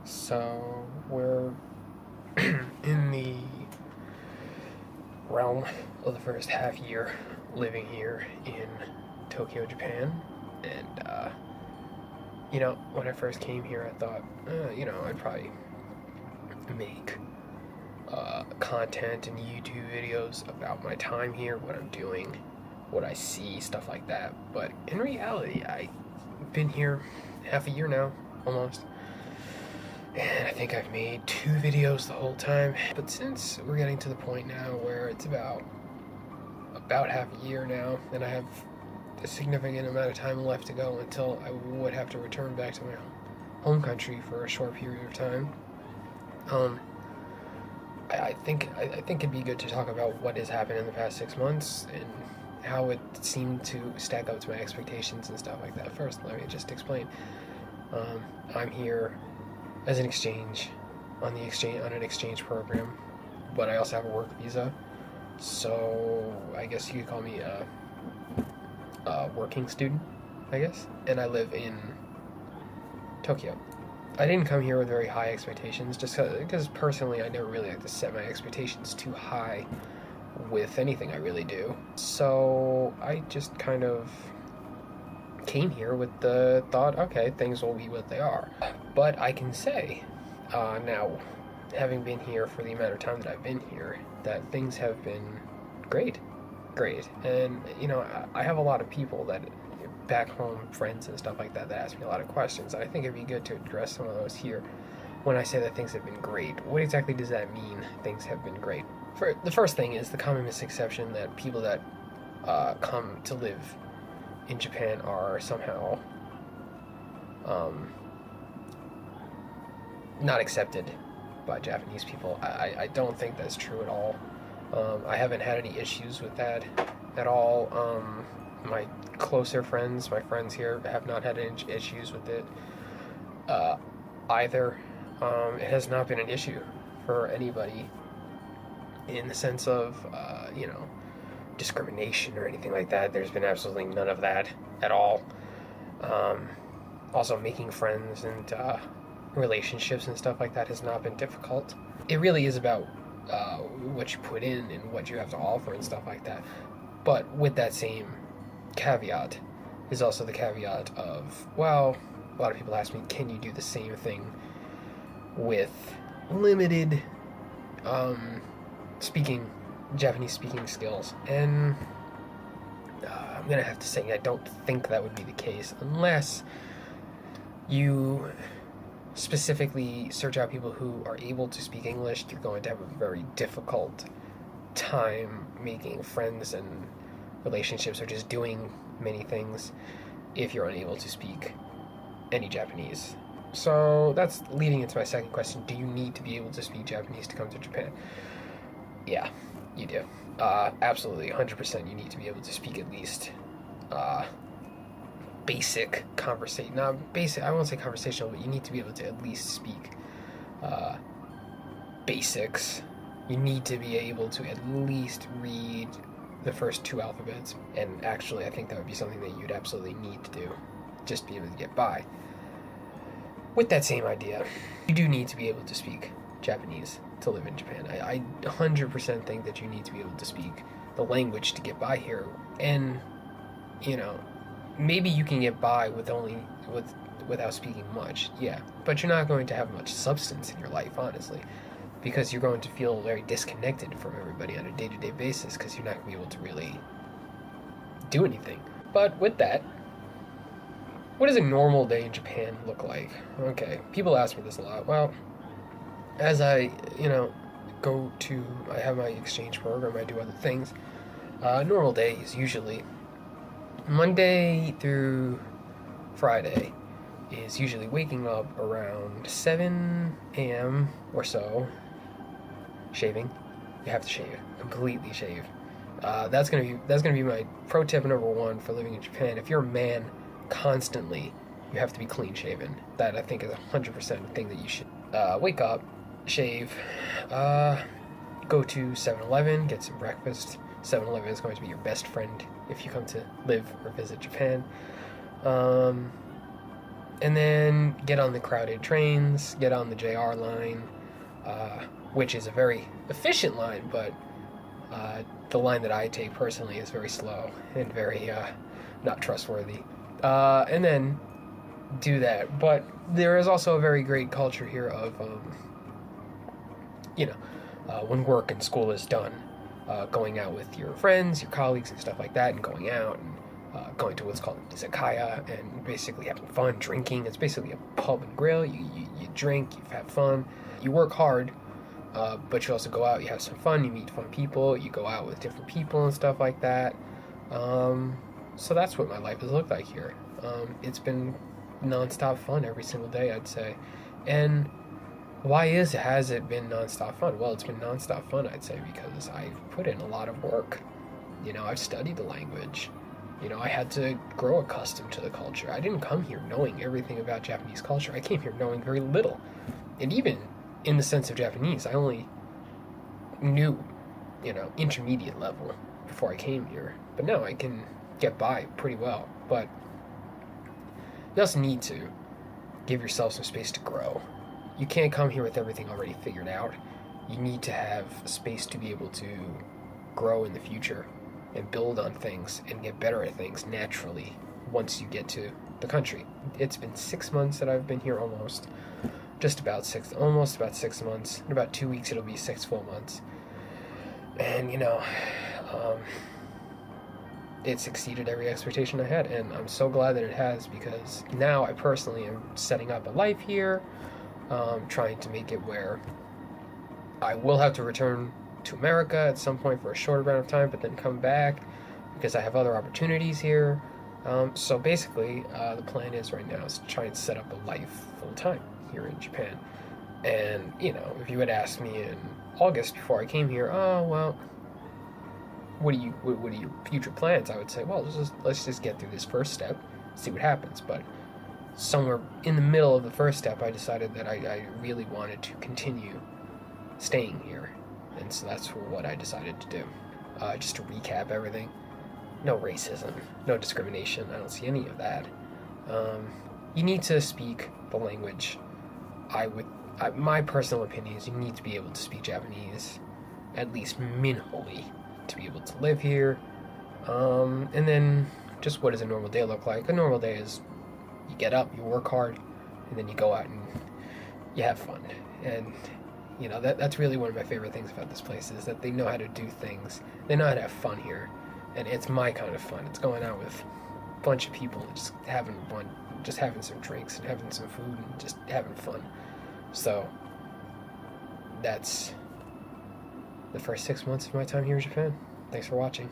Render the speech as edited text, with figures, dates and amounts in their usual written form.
So we're in the realm of the first half year living here in Tokyo, Japan. And, when I first came here, I thought, I'd probably make content and YouTube videos about my time here, what I'm doing, what I see, stuff like that. But in reality, I've been here half a year now, almost. And I think I've made 2 videos the whole time. But since we're getting to the point now where it's about half a year now, and I have a significant amount of time left to go until I would have to return back to my home country for a short period of time. I think it'd be good to talk about what has happened in the past 6 months and how it seemed to stack up to my expectations and stuff like that. First, let me just explain. I'm here as an exchange on an exchange program, but I also have a work visa, so I guess you could call me a working student, I guess. And I live in Tokyo. I didn't come here with very high expectations, just because personally I never really like to set my expectations too high with anything I really do. So I just kind of came here with the thought, okay, things will be what they are. But I can say, now, having been here for the amount of time that I've been here, that things have been great. And, I have a lot of people that back home, friends and stuff like that, that ask me a lot of questions. And I think it'd be good to address some of those here when I say that things have been great. What exactly does that mean, things have been great? The first thing is the common misconception that people that come to live in Japan are somehow not accepted by Japanese people. I don't think that's true at all. I haven't had any issues with that at all. My closer friends, my friends here, have not had any issues with it either. It has not been an issue for anybody in the sense of, discrimination or anything like that. There's been absolutely none of that at all. Also, making friends and relationships and stuff like that has not been difficult. It really is about what you put in and what you have to offer and stuff like that. But with that same caveat is also the caveat of, well, a lot of people ask me, can you do the same thing with limited Japanese speaking skills? And I'm gonna have to say I don't think that would be the case unless you specifically search out people who are able to speak English. You're going to have a very difficult time making friends and relationships or just doing many things if you're unable to speak any Japanese. So that's leading into my second question. Do you need to be able to speak Japanese to come to Japan? Yeah, you do. Absolutely, 100% you need to be able to speak at least basic conversation. Not basic, I won't say conversational, but you need to be able to at least speak basics. You need to be able to at least read the first 2 alphabets, and actually I think that would be something that you'd absolutely need to do just to be able to get by. With that same idea, you do need to be able to speak Japanese to live in Japan. I 100% think that you need to be able to speak the language to get by here, and maybe you can get by without speaking much, yeah, but you're not going to have much substance in your life, honestly, because you're going to feel very disconnected from everybody on a day-to-day basis because you're not going to be able to really do anything. But with that, what does a normal day in Japan look like? Okay, people ask me this a lot. Well, as I, I have my exchange program, I do other things. Normal day is usually Monday through Friday is usually waking up around 7 a.m. or so, shaving. You have to shave, completely shave. That's gonna be my pro tip number 1 for living in Japan. If you're a man, constantly you have to be clean shaven. That I think is 100% a thing that you should wake up, shave, go to 7-Eleven, get some breakfast. 7-Eleven is going to be your best friend if you come to live or visit Japan. And then get on the crowded trains, get on the JR line, which is a very efficient line, but the line that I take personally is very slow and very not trustworthy. And then do that. But there is also a very great culture here of, when work and school is done, going out with your friends, your colleagues, and stuff like that, and going out and going to what's called izakaya, and basically having fun, drinking. It's basically a pub and grill. You drink, you have fun, you work hard, but you also go out, you have some fun, you meet fun people, you go out with different people and stuff like that. So that's what my life has looked like here. It's been nonstop fun every single day, I'd say. And why has it been nonstop fun? Well, it's been nonstop fun, I'd say, because I've put in a lot of work. I've studied the language. I had to grow accustomed to the culture. I didn't come here knowing everything about Japanese culture. I came here knowing very little. And even in the sense of Japanese, I only knew, intermediate level before I came here. But now I can get by pretty well. But you also need to give yourself some space to grow. You can't come here with everything already figured out. You need to have space to be able to grow in the future and build on things and get better at things naturally once you get to the country. It's been 6 months that I've been here almost. Almost about 6 months. In about 2 weeks it'll be 6 full months. And, it's exceeded every expectation I had, and I'm so glad that it has, because now I personally am setting up a life here, trying to make it where I will have to return to America at some point for a short amount of time, but then come back because I have other opportunities here. So basically, the plan is right now is to try and set up a life full time here in Japan. And if you had asked me in August before I came here, oh well, what are your future plans? I would say, well, let's just get through this first step, see what happens. But somewhere in the middle of the first step, I decided that I really wanted to continue staying here. And so that's what I decided to do. Just to recap everything, no racism, no discrimination. I don't see any of that. You need to speak the language. My personal opinion is you need to be able to speak Japanese, at least minimally, to be able to live here. And then just what does a normal day look like? A normal day is you get up, you work hard, and then you go out and you have fun. And that's really one of my favorite things about this place, is that they know how to do things. They know how to have fun here. And it's my kind of fun. It's going out with a bunch of people and just having fun, just having some drinks and having some food and just having fun. So that's the first 6 months of my time here in Japan. Thanks for watching.